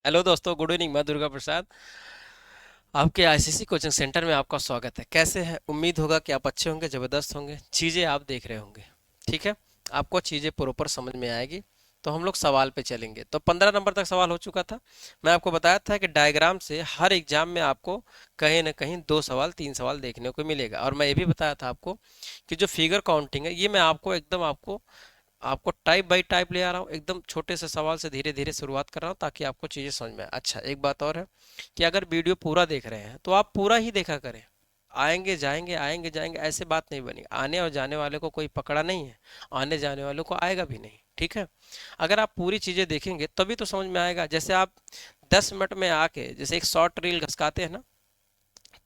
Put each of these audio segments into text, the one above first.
Hello दोस्तों, good evening. मैं दुर्गा प्रसाद आपके आईसीसी कोचिंग सेंटर में आपका स्वागत है। कैसे हैं? उम्मीद होगा कि आप अच्छे होंगे, ज़बरदस्त होंगे। चीज़ें आप देख रहे होंगे, ठीक है। आपको चीज़ें प्रॉपर समझ में आएगी। तो हम लोग सवाल पे चलेंगे। तो 15 नंबर तक सवाल हो चुका था। मैं आपको बताया था कि डायग्राम से हर एग्जाम में आपको कहीं ना कहीं 2 सवाल 3 सवाल देखने को मिलेगा। और मैं ये भी बताया था आपको कि जो फिगर काउंटिंग है, ये मैं आपको एकदम आपको आपको टाइप बाय टाइप ले आ रहा हूँ। एकदम छोटे से सवाल से धीरे धीरे शुरुआत कर रहा हूँ ताकि आपको चीज़ें समझ में आए। अच्छा, एक बात और है कि अगर वीडियो पूरा देख रहे हैं तो आप पूरा ही देखा करें। आएंगे जाएंगे ऐसे बात नहीं बनी। आने और जाने वाले को कोई पकड़ा नहीं है, आने जाने वालों को आएगा भी नहीं, ठीक है। अगर आप पूरी चीज़ें देखेंगे तभी तो समझ में आएगा। जैसे आप 10 मिनट में आके जैसे एक शॉर्ट रील घसकाते हैं ना,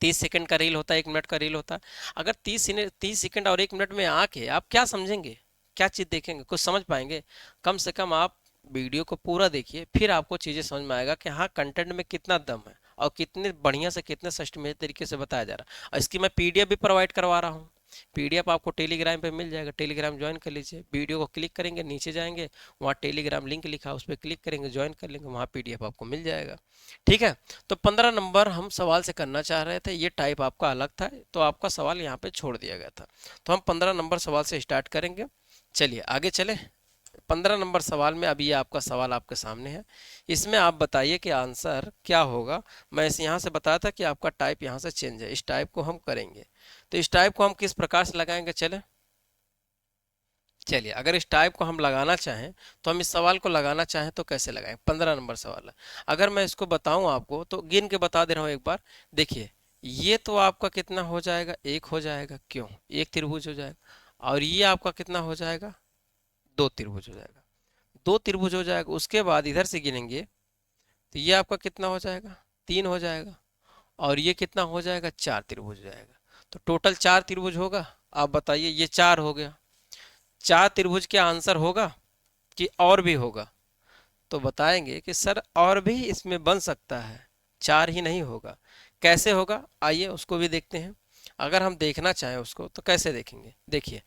30 सेकंड का रील होता है, 1 मिनट का रील होता है। अगर 30 सेकंड और 1 मिनट में आके आप क्या समझेंगे, क्या चीज़ देखेंगे, कुछ समझ पाएंगे? कम से कम आप वीडियो को पूरा देखिए, फिर आपको चीज़ें समझ में आएगा कि हाँ, कंटेंट में कितना दम है और कितने बढ़िया से कितने सिस्टमेटिक तरीके से बताया जा रहा है। और इसकी मैं पीडीएफ भी प्रोवाइड करवा रहा हूँ। पीडीएफ आपको टेलीग्राम पे मिल जाएगा। टेलीग्राम ज्वाइन कर लीजिए। वीडियो को क्लिक करेंगे, नीचे जाएंगे, वहाँ टेलीग्राम लिंक लिखा है, उस पर क्लिक करेंगे, ज्वाइन कर लेंगे, वहाँ पीडीएफ आपको मिल जाएगा, ठीक है। तो 15 नंबर हम सवाल से करना चाह रहे थे। ये टाइप आपका अलग था तो आपका सवाल यहाँ पे छोड़ दिया गया था। तो हम 15 नंबर सवाल से स्टार्ट करेंगे। चलिए आगे चले। 15 नंबर सवाल में अभी ये आपका सवाल आपके सामने है। इसमें आप बताइए कि आंसर क्या होगा। मैं इस यहाँ से बताया था कि आपका टाइप यहाँ से चेंज है, इस टाइप को हम करेंगे। तो इस टाइप को हम किस प्रकार से लगाएंगे, चले। चलिए, अगर इस टाइप को हम लगाना चाहें तो हम इस सवाल को लगाना चाहें तो कैसे लगाएं। 15 नंबर सवाल है। अगर मैं इसको बताऊं आपको तो गिन के बता दे रहा हूं एक बार। देखिए, ये तो आपका कितना हो जाएगा, एक हो जाएगा, क्यों, एक त्रिभुज हो जाएगा। और ये आपका कितना हो जाएगा, दो त्रिभुज हो जाएगा। दो त्रिभुज हो जाएगा। उसके बाद इधर से गिनेंगे तो ये आपका कितना हो जाएगा, तीन हो जाएगा। और ये कितना हो जाएगा, चार त्रिभुज हो जाएगा। तो टोटल चार त्रिभुज होगा। आप बताइए, ये चार हो गया। चार त्रिभुज क्या आंसर होगा कि और भी होगा? तो बताएंगे कि सर और भी इसमें बन सकता है, चार ही नहीं होगा। कैसे होगा, आइए उसको भी देखते हैं। अगर हम देखना चाहें उसको तो कैसे देखेंगे। देखिए,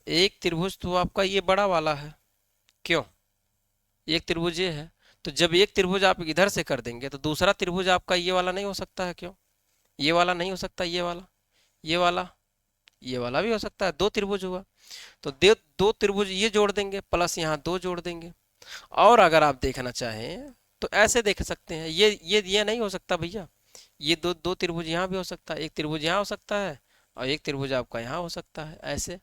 एक त्रिभुज तो आपका ये बड़ा वाला है, क्यों, एक त्रिभुज ये है। तो जब एक त्रिभुज आप इधर से कर देंगे तो दूसरा त्रिभुज आपका ये वाला नहीं हो सकता है, क्यों, ये वाला नहीं हो सकता, ये वाला, ये वाला, ये वाला भी हो सकता है। दो त्रिभुज हुआ। तो दे दो त्रिभुज ये जोड़ देंगे, प्लस यहाँ दो जोड़ देंगे। और अगर आप देखना चाहें तो ऐसे देख सकते हैं, ये नहीं हो सकता भैया। ये दो दो त्रिभुज यहाँ भी हो सकता है, एक त्रिभुज यहाँ हो सकता है और एक त्रिभुज आपका यहाँ हो सकता है, ऐसे।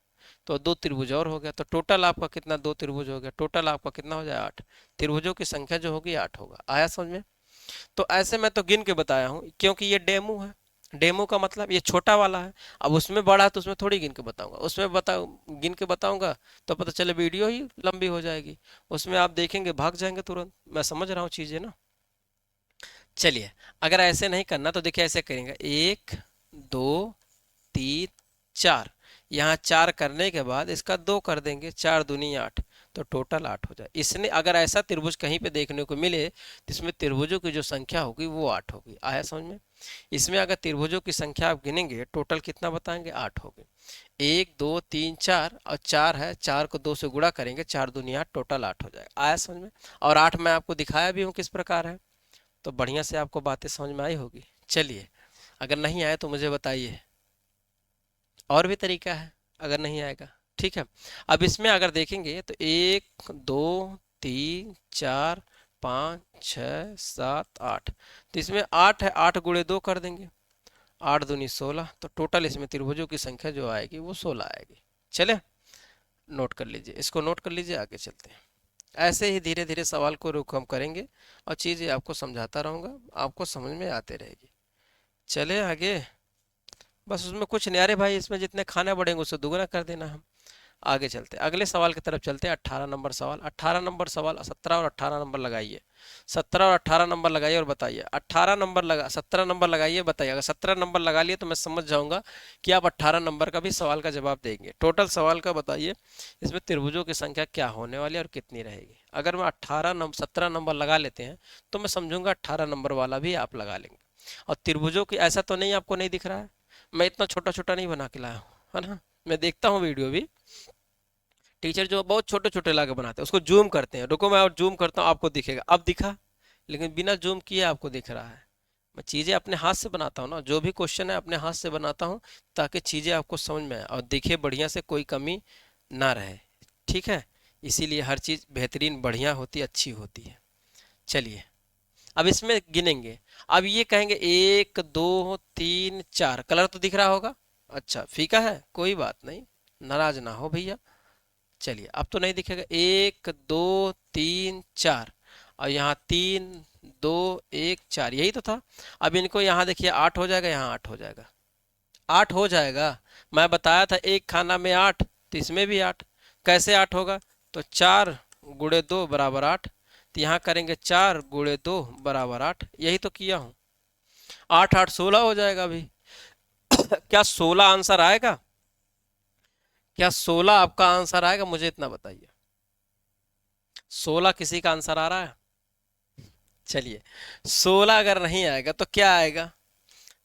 तो दो त्रिभुज और हो गया। तो टोटल आपका कितना, दो त्रिभुज हो गया। टोटल आपका कितना हो जाए, आठ। त्रिभुजों की संख्या जो होगी आठ होगा। आया समझ में? तो ऐसे मैं तो गिन के बताया हूँ क्योंकि ये डेमो है। डेमो का मतलब ये छोटा वाला है। अब उसमें बड़ा है तो उसमें थोड़ी गिन के बताऊंगा। उसमें गिन के बताऊंगा तो पता चले वीडियो ही लंबी हो जाएगी। उसमें आप देखेंगे भाग जाएंगे तुरंत। मैं समझ रहा हूँ चीजें ना। चलिए, अगर ऐसे नहीं करना तो देखिए ऐसे करेंगे, एक, दो, तीन, चार। यहाँ चार करने के बाद इसका दो कर देंगे, चार दूनी आठ। तो टोटल आठ हो जाए। इसने अगर ऐसा त्रिभुज कहीं पे देखने को मिले तो इसमें त्रिभुजों की जो संख्या होगी वो आठ होगी। आया समझ में? इसमें अगर त्रिभुजों की संख्या आप गिनेंगे टोटल कितना बताएंगे, आठ होगी। एक, दो, तीन, चार, और चार है, चार को दो से गुणा करेंगे, चार दूनी आठ, टोटल आठ हो जाएगा। आया समझ में? और आठ मैं आपको दिखाया भी हूँ किस प्रकार है। तो बढ़िया से आपको बातें समझ में आई होगी। चलिए, अगर नहीं आए तो मुझे बताइए, और भी तरीका है अगर नहीं आएगा, ठीक है। अब इसमें अगर देखेंगे तो एक, दो, तीन, चार, पाँच, छ, सात, आठ। तो इसमें आठ है, आठ गुणे दो कर देंगे, आठ दूनी 16। तो टोटल इसमें त्रिभुजों की संख्या जो आएगी वो 16 आएगी। चले, नोट कर लीजिए, इसको नोट कर लीजिए, आगे चलते हैं। ऐसे ही धीरे धीरे सवाल को रुख हम करेंगे और चीज़ें आपको समझाता रहूँगा, आपको समझ में आते रहेगी। चले आगे। बस उसमें कुछ नहीं, अरे भाई इसमें जितने खाने बढ़ेंगे उससे दुगना कर देना हम। आगे चलते हैं, अगले सवाल की तरफ चलते हैं। 18 नंबर सवाल। 18 नंबर सवाल, 17 और 18 नंबर लगाइए। 17 और 18 नंबर लगाइए और बताइए। 18 नंबर लगा, 17 नंबर लगाइए, बताइए। अगर 17 नंबर लगा लिए तो मैं समझ जाऊंगा कि आप 18 नंबर का भी सवाल का जवाब देंगे। टोटल सवाल का बताइए, इसमें त्रिभुजों की संख्या क्या होने वाली है और कितनी रहेगी। अगर मैं 17 नंबर लगा लेते हैं तो मैं समझूंगा 18 नंबर वाला भी आप लगा लेंगे। और त्रिभुजों की ऐसा तो नहीं आपको नहीं दिख रहा है, मैं इतना छोटा छोटा नहीं बना के लाया हूँ, है ना। मैं देखता हूँ वीडियो भी, टीचर जो बहुत छोटे छोटे लाके बनाते हैं उसको जूम करते हैं। रुको मैं और जूम करता हूँ, आपको दिखेगा। अब दिखा, लेकिन बिना जूम किए आपको दिख रहा है। मैं चीज़ें अपने हाथ से बनाता हूँ ना, जो भी क्वेश्चन है अपने हाथ से बनाता हूँ ताकि चीज़ें आपको समझ में आए और दिखे बढ़िया से, कोई कमी ना रहे। ठीक है, इसीलिए हर चीज़ बेहतरीन बढ़िया होती अच्छी होती है। चलिए अब इसमें गिनेंगे। अब ये कहेंगे 1 2 3 4, कलर तो दिख रहा होगा। अच्छा फीका है, कोई बात नहीं, नाराज ना हो भैया। चलिए अब तो नहीं दिखेगा, 1 2 3 4, और यहाँ 3 2 1 4, यही तो था। अब इनको यहाँ देखिए 8 हो जाएगा, यहाँ 8 हो जाएगा, 8 हो जाएगा। मैं बताया था एक खाना में 8, तो इसमें भी 8। कैसे 8 होगा, तो 4 × 2 बराबर 8। तो यहाँ करेंगे 4 × 2 बराबर 8, यही तो किया हूँ। 8 8 16 हो जाएगा अभी। क्या 16 आंसर आएगा? क्या 16 आपका आंसर आएगा? मुझे इतना बताइए, 16 किसी का आंसर आ रहा है? चलिए 16 अगर नहीं आएगा तो क्या आएगा?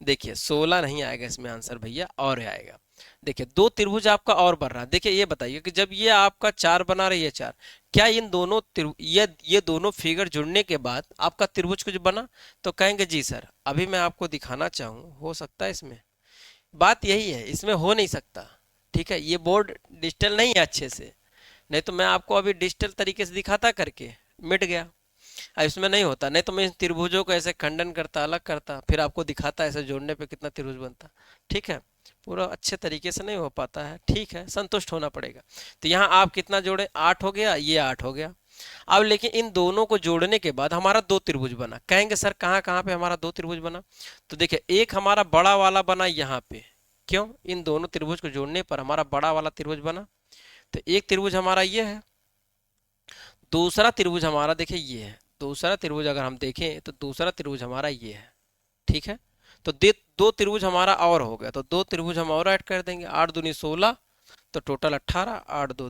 देखिए 16 नहीं आएगा इसमें आंसर भैया, और आएगा। देखिए दो त्रिभुज आपका और बन रहा है। देखिए ये बताइए कि जब ये आपका 4 बना रही है 4, क्या इन दोनों ये दोनों फिगर जुड़ने के बाद आपका त्रिभुज कुछ बना? तो कहेंगे जी सर, अभी मैं आपको दिखाना चाहूँ, हो सकता है इसमें। बात यही है, इसमें हो नहीं सकता। ठीक है, ये बोर्ड डिजिटल नहीं है अच्छे से, नहीं तो मैं आपको अभी डिजिटल तरीके से दिखाता करके मिट गया। इसमें नहीं होता, नहीं तो मैं इन त्रिभुजों को ऐसे खंडन करता, अलग करता, फिर आपको दिखाता ऐसे जोड़ने पे कितना त्रिभुज बनता। ठीक है, पूरा अच्छे तरीके से नहीं हो पाता है। ठीक है, संतुष्ट होना पड़ेगा। तो यहाँ आप कितना जोड़े, 8 हो गया, ये 8 हो गया। अब लेकिन इन दोनों को जोड़ने के बाद हमारा दो त्रिभुज बना। कहेंगे सर कहाँ कहाँ पे हमारा दो त्रिभुज बना? तो देखिए एक हमारा बड़ा वाला बना यहाँ पे। क्यों? इन दोनों त्रिभुज को जोड़ने पर हमारा बड़ा वाला त्रिभुज बना। तो एक त्रिभुज हमारा ये है, दूसरा त्रिभुज हमारा देखिए ये है। दूसरा त्रिभुज अगर हम देखें तो दूसरा त्रिभुज हमारा ये है। ठीक है, तो दो त्रिभुज हमारा और हो गया, तो दो त्रिभुज हम और ऐड कर देंगे। 8 दूनी 16, तो टोटल 18। 8 2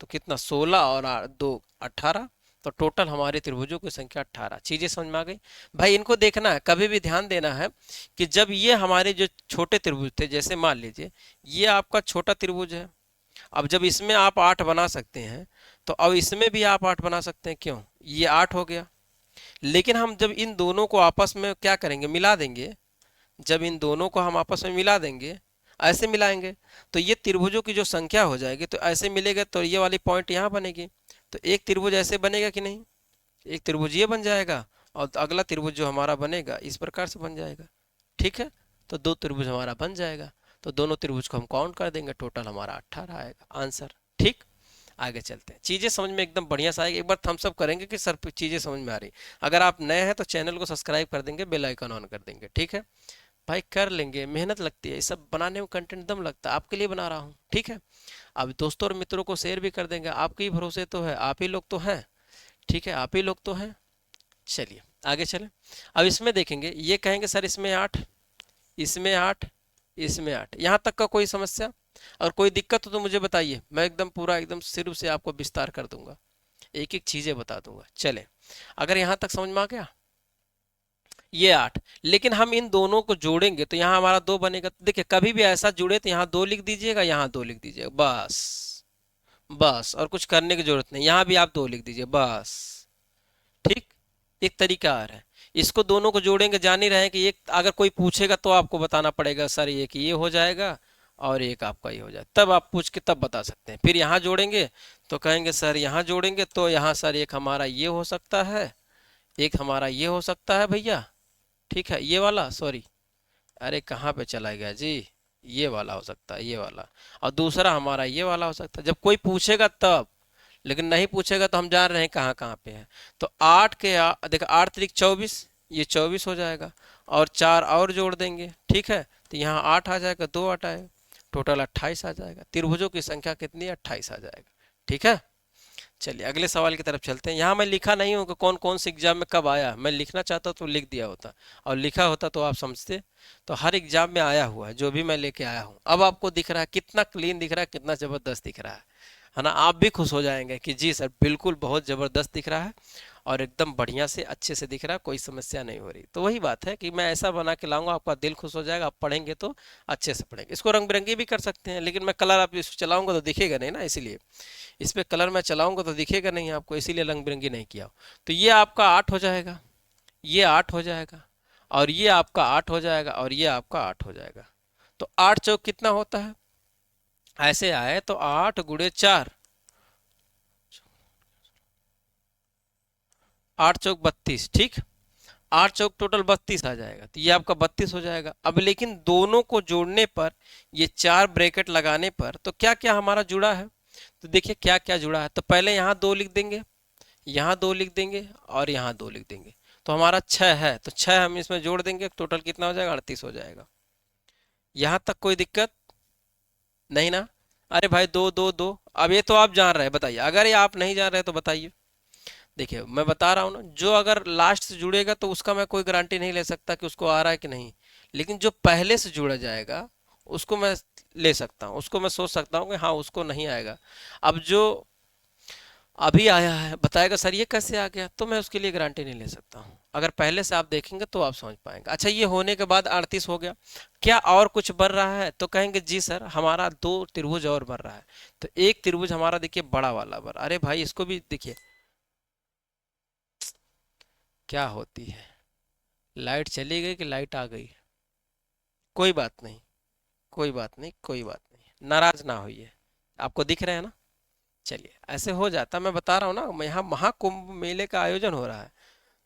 तो कितना, 16 और 2 18, तो टोटल हमारे त्रिभुजों की संख्या 18। चीजें समझ में आ गई भाई? इनको देखना है, कभी भी ध्यान देना है कि जब ये हमारे जो छोटे त्रिभुज थे, जैसे मान लीजिए ये आपका छोटा त्रिभुज है, अब जब इसमें आप 8 बना सकते हैं तो अब इसमें भी आप 8 बना सकते हैं। क्यों? ये 8 हो गया। लेकिन हम जब इन दोनों को आपस में क्या करेंगे, मिला देंगे। जब इन दोनों को हम आपस में मिला देंगे, ऐसे मिलाएंगे, तो ये त्रिभुजों की जो संख्या हो जाएगी, तो ऐसे मिलेगा तो ये वाली पॉइंट यहाँ बनेगी। तो एक त्रिभुज ऐसे बनेगा कि नहीं? एक त्रिभुज ये बन जाएगा, और अगला त्रिभुज जो हमारा बनेगा इस प्रकार से बन जाएगा। ठीक है, तो दो त्रिभुज हमारा बन जाएगा। तो दोनों त्रिभुज को हम काउंट कर देंगे, टोटल हमारा 18 आएगा आंसर। ठीक, आगे चलते हैं। चीजें समझ में एकदम बढ़िया से आएगी। एक बार थम्स अप करेंगे कि सर चीजें समझ में आ रही। अगर आप नए हैं तो चैनल को सब्सक्राइब कर देंगे, बेल आइकन ऑन कर देंगे। ठीक है भाई, कर लेंगे, मेहनत लगती है ये सब बनाने में, कंटेंट दम लगता है, आपके लिए बना रहा हूँ। ठीक है, अब दोस्तों और मित्रों को शेयर भी कर देंगे, आपके ही भरोसे तो है, आप ही लोग तो हैं। ठीक है, आप ही लोग तो हैं। चलिए आगे चलें। अब इसमें देखेंगे, ये कहेंगे सर इसमें 8, इसमें 8, इसमें 8, यहाँ तक का कोई समस्या? और कोई दिक्कत हो तो मुझे बताइए, मैं एकदम पूरा एकदम सिर्फ से आपको विस्तार कर दूंगा, एक एक चीजें बता दूंगा। चले, अगर यहाँ तक समझ में आ गया, ये 8, लेकिन हम इन दोनों को जोड़ेंगे तो यहाँ हमारा 2 बनेगा। देखिए कभी भी ऐसा जुड़े तो यहाँ 2 लिख दीजिएगा, यहाँ 2 लिख दीजिएगा, बस बस, और कुछ करने की जरूरत नहीं। यहाँ भी आप 2 लिख दीजिए, बस। ठीक, एक तरीका आ रहा है। इसको दोनों को जोड़ेंगे, जान ही रहे हैं कि एक अगर कोई पूछेगा तो आपको बताना पड़ेगा सर ये कि ये हो जाएगा और एक आपका ये हो जाए, तब आप पूछ के तब बता सकते हैं। फिर यहाँ जोड़ेंगे तो कहेंगे सर यहाँ जोड़ेंगे तो यहाँ सर एक हमारा ये हो सकता है, एक हमारा ये हो सकता है भैया। ठीक है, ये वाला, सॉरी, अरे कहाँ पे चला गया जी, ये वाला हो सकता है, ये वाला, और दूसरा हमारा ये वाला हो सकता है, जब कोई पूछेगा तब। लेकिन नहीं पूछेगा तो हम जान रहे हैं कहाँ कहाँ पे है। तो 8 के देखो 8 त्रिक 24, ये 24 हो जाएगा, और 4 और जोड़ देंगे। ठीक है, तो यहाँ 8 आ जाएगा, 2 8 आएगा, टोटल 28 आ जाएगा। त्रिभुजों की संख्या कितनी है? 28 आ जाएगा। ठीक है, चलिए अगले सवाल की तरफ चलते हैं। यहाँ मैं लिखा नहीं हूँ कि कौन कौन से एग्जाम में कब आया, मैं लिखना चाहता तो लिख दिया होता, और लिखा होता तो आप समझते। तो हर एग्जाम में आया हुआ है जो भी मैं लेके आया हूँ। अब आपको दिख रहा है कितना क्लीन दिख रहा है, कितना जबरदस्त दिख रहा है ना? आप भी खुश हो जाएंगे कि जी सर बिल्कुल बहुत जबरदस्त दिख रहा है और एकदम बढ़िया से अच्छे से दिख रहा है, कोई समस्या नहीं हो रही। तो वही बात है कि मैं ऐसा बना के लाऊंगा, आपका दिल खुश हो जाएगा। आप पढ़ेंगे तो अच्छे से पढ़ेंगे। इसको रंग बिरंगी भी कर सकते हैं, लेकिन मैं कलर आप इस चलाऊंगा तो दिखेगा नहीं ना, इसलिए इस पे कलर मैं चलाऊंगा तो दिखेगा नहीं आपको, इसीलिए रंग बिरंगी नहीं किया। तो ये आपका 8 हो जाएगा। ये 8 हो जाएगा, और ये आपका 8 हो जाएगा, और ये आपका 8 हो जाएगा। तो 8 चौक कितना होता है? ऐसे आए तो 8 × 4, 8 चौक 32, ठीक। 8 चौक टोटल 32 आ जाएगा, तो ये आपका 32 हो जाएगा। अब लेकिन दोनों को जोड़ने पर, ये 4 ब्रैकेट लगाने पर, तो क्या क्या हमारा जुड़ा है? तो देखिए क्या क्या जुड़ा है। तो पहले यहाँ 2 लिख देंगे, यहाँ 2 लिख देंगे, और यहाँ 2 लिख देंगे। तो हमारा 6 है, तो 6 हम इसमें जोड़ देंगे, टोटल कितना हो जाएगा? 38 हो जाएगा। यहाँ तक कोई दिक्कत नहीं ना? अरे भाई, दो दो दो। अब ये तो आप जान रहे हैं, बताइए। अगर ये आप नहीं जान रहे तो बताइए। देखिए मैं बता रहा हूँ ना, जो अगर लास्ट से जुड़ेगा तो उसका मैं कोई गारंटी नहीं ले सकता कि उसको आ रहा है कि नहीं। लेकिन जो पहले से जुड़ा जाएगा उसको मैं ले सकता हूँ, उसको मैं सोच सकता हूँ कि हाँ उसको नहीं आएगा। अब जो अभी आया है बताएगा सर ये कैसे आ गया, तो मैं उसके लिए गारंटी नहीं ले सकता हूँ। अगर पहले से आप देखेंगे तो आप समझ पाएंगे। अच्छा, ये होने के बाद 38 हो गया। क्या और कुछ बन रहा है? तो कहेंगे जी सर हमारा 2 त्रिभुज और बन रहा है। तो एक त्रिभुज हमारा देखिए बड़ा वाला बन, अरे भाई इसको भी देखिए क्या होती है। लाइट चली गई कि लाइट आ गई? कोई बात नहीं, कोई बात नहीं, कोई बात नहीं, नाराज ना होइए। आपको दिख रहे हैं ना? चलिए, ऐसे हो जाता, मैं बता रहा हूँ ना, यहाँ महाकुंभ मेले का आयोजन हो रहा है।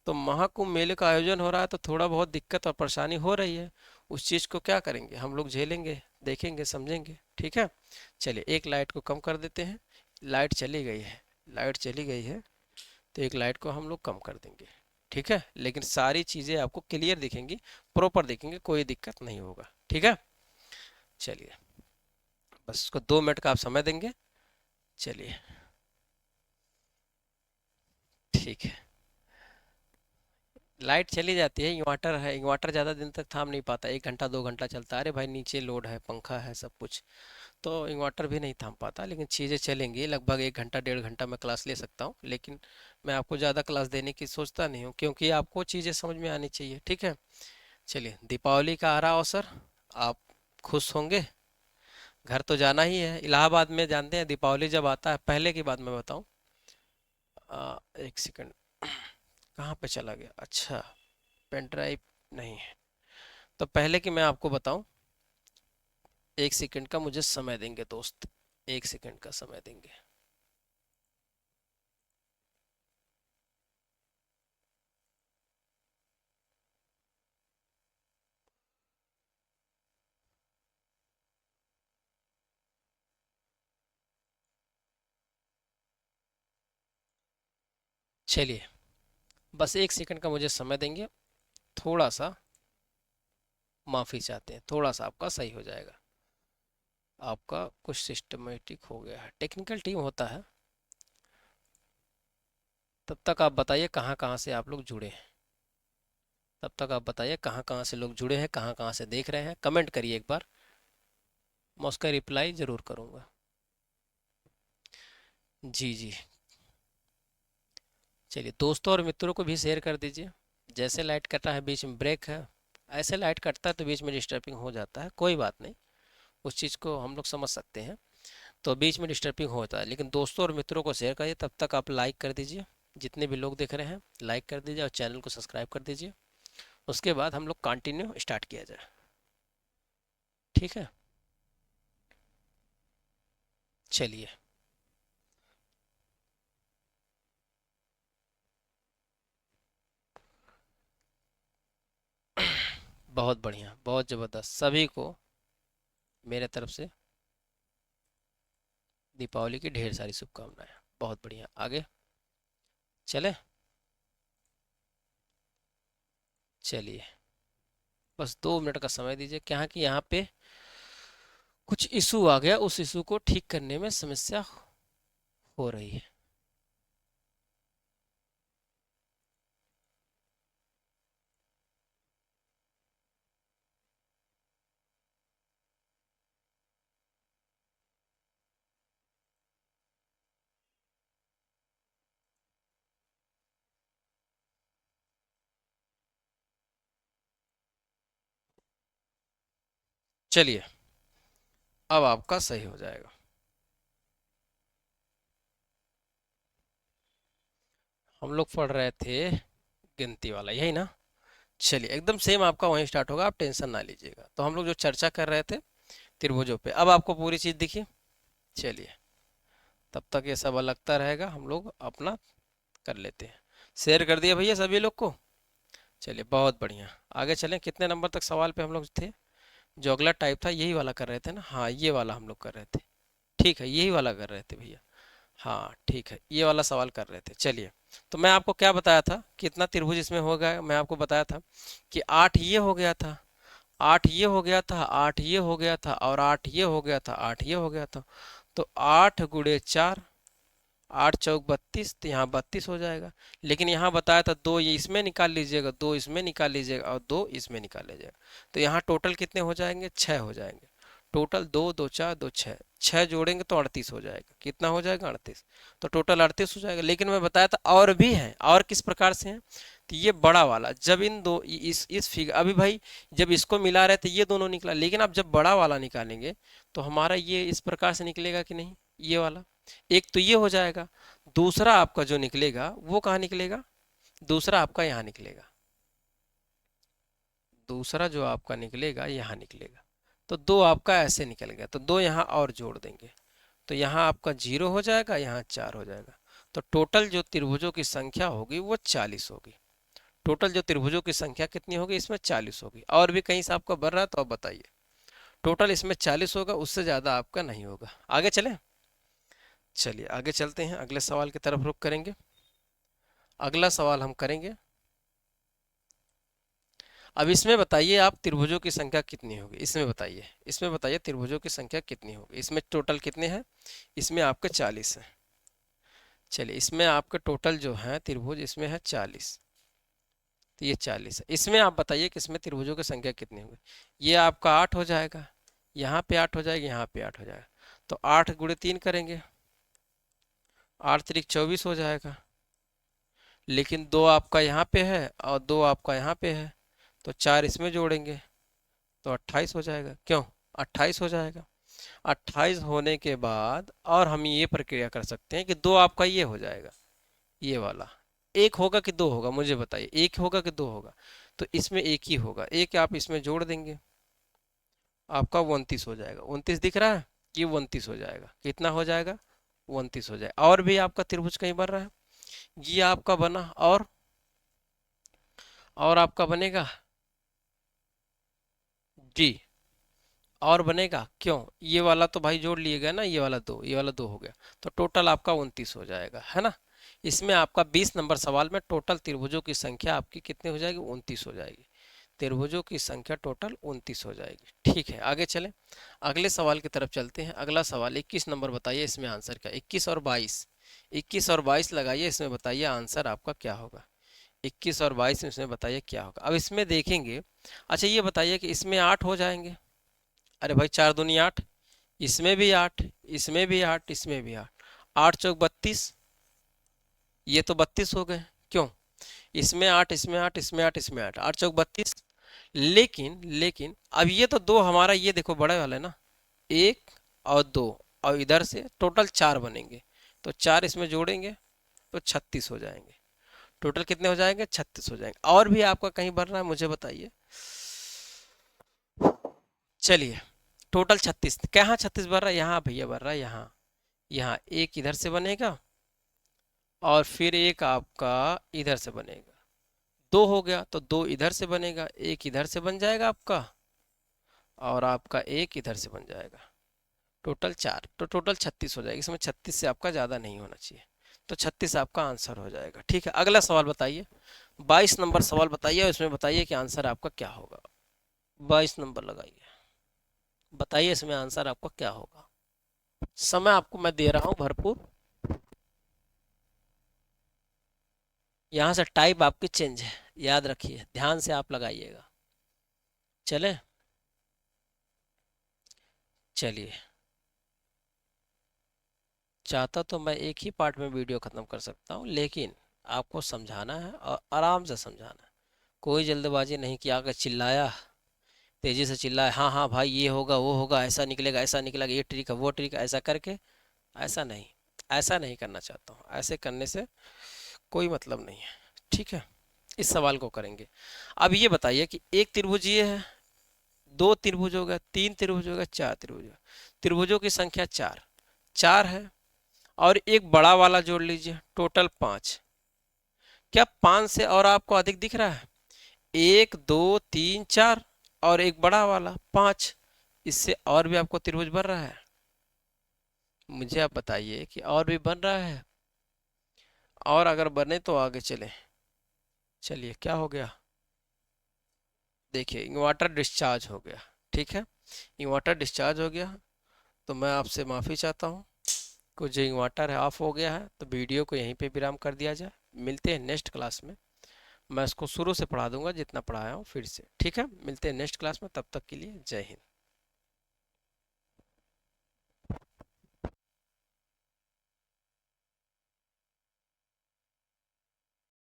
तो महाकुंभ मेले का आयोजन हो रहा है तो थोड़ा बहुत दिक्कत और परेशानी हो रही है। उस चीज को क्या करेंगे, हम लोग झेलेंगे, देखेंगे, समझेंगे, ठीक है। चलिए एक लाइट को कम कर देते हैं। लाइट चली गई है, लाइट चली गई है, तो एक लाइट को हम लोग कम कर देंगे, ठीक है। लेकिन सारी चीजें आपको क्लियर दिखेंगी, प्रॉपर दिखेंगे, कोई दिक्कत नहीं होगा, ठीक है। चलिए, बस इसको 2 मिनट का आप समय देंगे। चलिए, ठीक है। लाइट चली जाती है, इन्वर्टर है, इन्वर्टर ज़्यादा दिन तक थाम नहीं पाता, 1 घंटा 2 घंटा चलता है। अरे भाई नीचे लोड है, पंखा है, सब कुछ, तो इन्वर्टर भी नहीं थाम पाता। लेकिन चीज़ें चलेंगी लगभग 1 घंटा 1.5 घंटा मैं क्लास ले सकता हूँ। लेकिन मैं आपको ज़्यादा क्लास देने की सोचता नहीं हूँ, क्योंकि आपको चीज़ें समझ में आनी चाहिए, ठीक है। चलिए, दीपावली का आ रहा अवसर, आप खुश होंगे। घर तो जाना ही है, इलाहाबाद में जानते हैं दीपावली जब आता है, पहले की बात मैं बताऊँ। एक सेकंड, कहाँ पे चला गया? अच्छा, पेन ड्राइव नहीं है। तो पहले की मैं आपको बताऊं, 1 सेकंड का मुझे समय देंगे दोस्त, 1 सेकंड का समय देंगे। चलिए, बस 1 सेकंड का मुझे समय देंगे। थोड़ा सा माफी चाहते हैं, थोड़ा सा आपका सही हो जाएगा। आपका कुछ सिस्टमेटिक हो गया है, टेक्निकल टीम होता है। तब तक आप बताइए कहाँ कहाँ से आप लोग जुड़े हैं। तब तक आप बताइए कहाँ कहाँ से लोग जुड़े हैं, कहाँ कहाँ से देख रहे हैं, कमेंट करिए एक बार, मैं उसका रिप्लाई जरूर करूँगा। जी जी। चलिए, दोस्तों और मित्रों को भी शेयर कर दीजिए। जैसे लाइट कटा है, बीच में ब्रेक है, ऐसे लाइट कटता है तो बीच में डिस्टर्बिंग हो जाता है, कोई बात नहीं, उस चीज़ को हम लोग समझ सकते हैं। तो बीच में डिस्टर्बिंग होता है, लेकिन दोस्तों और मित्रों को शेयर करिए। तब तक आप लाइक कर दीजिए, जितने भी लोग देख रहे हैं लाइक कर दीजिए, और चैनल को सब्सक्राइब कर दीजिए। उसके बाद हम लोग कंटिन्यू स्टार्ट किया जाए, ठीक है। चलिए, बहुत बढ़िया, बहुत ज़बरदस्त, सभी को मेरे तरफ से दीपावली की ढेर सारी शुभकामनाएं। बहुत बढ़िया, आगे चले। चलिए, बस 2 मिनट का समय दीजिए, क्या कि यहाँ पे कुछ इशू आ गया, उस इशू को ठीक करने में समस्या हो रही है। चलिए, अब आपका सही हो जाएगा। हम लोग पढ़ रहे थे गिनती वाला, यही ना। चलिए एकदम सेम आपका वहीं स्टार्ट होगा, आप टेंशन ना लीजिएगा। तो हम लोग जो चर्चा कर रहे थे त्रिभुजों पे, अब आपको पूरी चीज दिखी। चलिए तब तक ये सब लगता रहेगा, हम लोग अपना कर लेते हैं। शेयर कर दिया भैया सभी लोग को। चलिए बहुत बढ़िया, आगे चलें। कितने नंबर तक सवाल पे हम लोग थे? जो अगला टाइप था यही वाला कर रहे थे ना? हाँ ये वाला हम लोग कर रहे थे। ठीक है यही वाला कर रहे थे भैया। हाँ ठीक है ये वाला सवाल कर रहे थे। चलिए तो मैं आपको क्या बताया था, कितना त्रिभुज इसमें हो गया? मैं आपको बताया था कि 8 ये हो गया था, 8 ये हो गया था, 8 ये हो गया था, और 8 ये हो गया था, 8 ये हो गया था। तो 8 × 4, 8 × 4 = 32, तो यहाँ 32 हो जाएगा। लेकिन यहाँ बताया था दो ये इसमें निकाल लीजिएगा, दो इसमें निकाल लीजिएगा, और दो इसमें निकाल लीजिएगा। तो यहाँ टोटल कितने हो जाएंगे? 6 हो जाएंगे। टोटल 2 2 4 2 6, 6 जोड़ेंगे तो 38 हो जाएगा। कितना हो जाएगा? 38। तो टोटल 38 हो जाएगा। लेकिन मैं बताया था और भी है। और किस प्रकार से है? तो ये बड़ा वाला, जब इन दो इस फिगर, अभी भाई जब इसको मिला रहे थे ये दोनों निकला, लेकिन अब जब बड़ा वाला निकालेंगे तो हमारा ये इस प्रकार से निकलेगा कि नहीं? ये वाला एक तो ये हो जाएगा। दूसरा आपका जो निकलेगा वो कहाँ निकलेगा? दूसरा आपका यहाँ निकलेगा। दूसरा जो आपका निकलेगा यहाँ निकलेगा। तो दो आपका ऐसे निकल गया, तो दो यहाँ और जोड़ देंगे, तो यहाँ आपका 0 हो जाएगा, यहाँ 4 हो जाएगा। तो टोटल जो त्रिभुजों की संख्या होगी वो 40 होगी। टोटल जो त्रिभुजों की संख्या कितनी होगी इसमें? 40 होगी। और भी कहीं से आपका बढ़ रहा है तो आप बताइए। टोटल इसमें 40 होगा, उससे ज्यादा आपका नहीं होगा। आगे चलें। चलिए आगे चलते हैं, अगले सवाल की तरफ रुख करेंगे। अगला सवाल हम करेंगे। अब इसमें बताइए आप त्रिभुजों की संख्या कितनी होगी? इसमें बताइए, इसमें बताइए त्रिभुजों की संख्या कितनी होगी। इसमें टोटल कितने हैं? इसमें आपके 40 हैं। चलिए इसमें आपके टोटल जो है त्रिभुज इसमें है 40। तो ये 40 है। इसमें आप बताइए कि इसमें त्रिभुजों की संख्या कितनी होगी? ये आपका 8 हो जाएगा, यहाँ पे 8 हो जाएगा, यहाँ पे 8 हो जाएगा। तो 8 × 3 करेंगे, 8 × 3 = 24 हो जाएगा। लेकिन दो आपका यहाँ पे है और दो आपका यहाँ पे है, तो 4 इसमें जोड़ेंगे तो 28 हो जाएगा। क्यों? 28 हो जाएगा। 28 होने के बाद और हम ये प्रक्रिया कर सकते हैं कि दो आपका ये हो जाएगा, ये वाला। एक होगा कि दो होगा मुझे बताइए, एक होगा कि दो होगा? तो इसमें एक ही होगा, एक आप इसमें जोड़ देंगे, आपका 29 हो जाएगा। 29 दिख रहा है? ये 29 हो जाएगा। कितना हो जाएगा? 29 हो जाएगा। और भी आपका त्रिभुज कहीं बन रहा है? ये आपका बना, और आपका बनेगा जी, और बनेगा। क्यों? ये वाला तो भाई जोड़ लिए गया ना, ये वाला दो, ये वाला दो हो गया। तो टोटल आपका 29 हो जाएगा, है ना? इसमें आपका 20 नंबर सवाल में टोटल त्रिभुजों की संख्या आपकी कितनी हो जाएगी? 29 हो जाएगी। त्रिभुजों की संख्या टोटल 29 हो जाएगी। ठीक है आगे चलें, अगले सवाल की तरफ चलते हैं। अगला सवाल 21 नंबर बताइए, इसमें आंसर क्या? 21 और 22, 21 और 22 लगाइए, इसमें बताइए आंसर आपका क्या होगा। 21 और 22 में इसमें बताइए क्या होगा। अब इसमें देखेंगे। अच्छा ये बताइए कि इसमें 8 हो जाएंगे। अरे भाई 4 दूनी 8, इसमें भी 8, इसमें भी 8, इसमें भी 8, 8 × 4 = 32, ये तो 32 हो गए। क्यों? इसमें 8, इसमें 8, इसमें 8, इसमें 8, 8 × 4 = 32। लेकिन अब ये तो दो हमारा, ये देखो बड़े वाला है ना, एक और दो, और इधर से टोटल 4 बनेंगे, तो 4 इसमें जोड़ेंगे तो 36 हो जाएंगे। टोटल कितने हो जाएंगे? 36 हो जाएंगे। और भी आपका कहीं बढ़ रहा है मुझे बताइए। चलिए टोटल 36, कहाँ 36 बढ़ रहा है? यहाँ भैया बढ़ रहा है, यहाँ। यहाँ एक इधर से बनेगा और फिर एक आपका इधर से बनेगा, दो हो गया। तो दो इधर से बनेगा, एक इधर से बन जाएगा आपका, और आपका एक इधर से बन जाएगा। टोटल 4, तो टोटल 36 हो जाएगा। इसमें 36 से आपका ज़्यादा नहीं होना चाहिए, तो 36 आपका आंसर हो जाएगा। ठीक है अगला सवाल बताइए, 22 नंबर सवाल बताइए, इसमें बताइए कि आंसर आपका क्या होगा। 22 नंबर लगाइए, बताइए इसमें आंसर आपका क्या होगा। समय आपको मैं दे रहा हूँ भरपूर। यहाँ से टाइप आपकी चेंज है, याद रखिए, ध्यान से आप लगाइएगा। चले चलिए, चाहता तो मैं एक ही पार्ट में वीडियो खत्म कर सकता हूँ, लेकिन आपको समझाना है और आराम से समझाना है। कोई जल्दबाजी नहीं कि आकर चिल्लाया, तेजी से चिल्लाया, हाँ हाँ भाई ये होगा वो होगा, ऐसा निकलेगा ऐसा निकलेगा, ये ट्रिक है वो ट्रिक है, ऐसा करके, ऐसा नहीं, ऐसा नहीं करना चाहता हूँ। ऐसे करने से कोई मतलब नहीं है। ठीक है इस सवाल को करेंगे। अब ये बताइए कि एक त्रिभुज ये है, दो त्रिभुज हो गया, तीन त्रिभुज हो गया, चार त्रिभुज हो गया। त्रिभुजों की संख्या चार, चार है, और एक बड़ा वाला जोड़ लीजिए, टोटल पांच। क्या पांच से और आपको अधिक दिख रहा है? एक दो तीन चार और एक बड़ा वाला पांच, इससे और भी आपको त्रिभुज बन रहा है? मुझे आप बताइए कि और भी बन रहा है? और अगर बने तो आगे चले। चलिए, क्या हो गया? देखिए, इन्वर्टर डिस्चार्ज हो गया। ठीक है, इन्वर्टर डिस्चार्ज हो गया, तो मैं आपसे माफ़ी चाहता हूँ। कुछ जो इन्वर्टर है ऑफ हो गया है, तो वीडियो को यहीं पे विराम कर दिया जाए। मिलते हैं नेक्स्ट क्लास में। मैं इसको शुरू से पढ़ा दूंगा जितना पढ़ाया हूँ फिर से। ठीक है, मिलते हैं नेक्स्ट क्लास में, तब तक के लिए जय हिंद।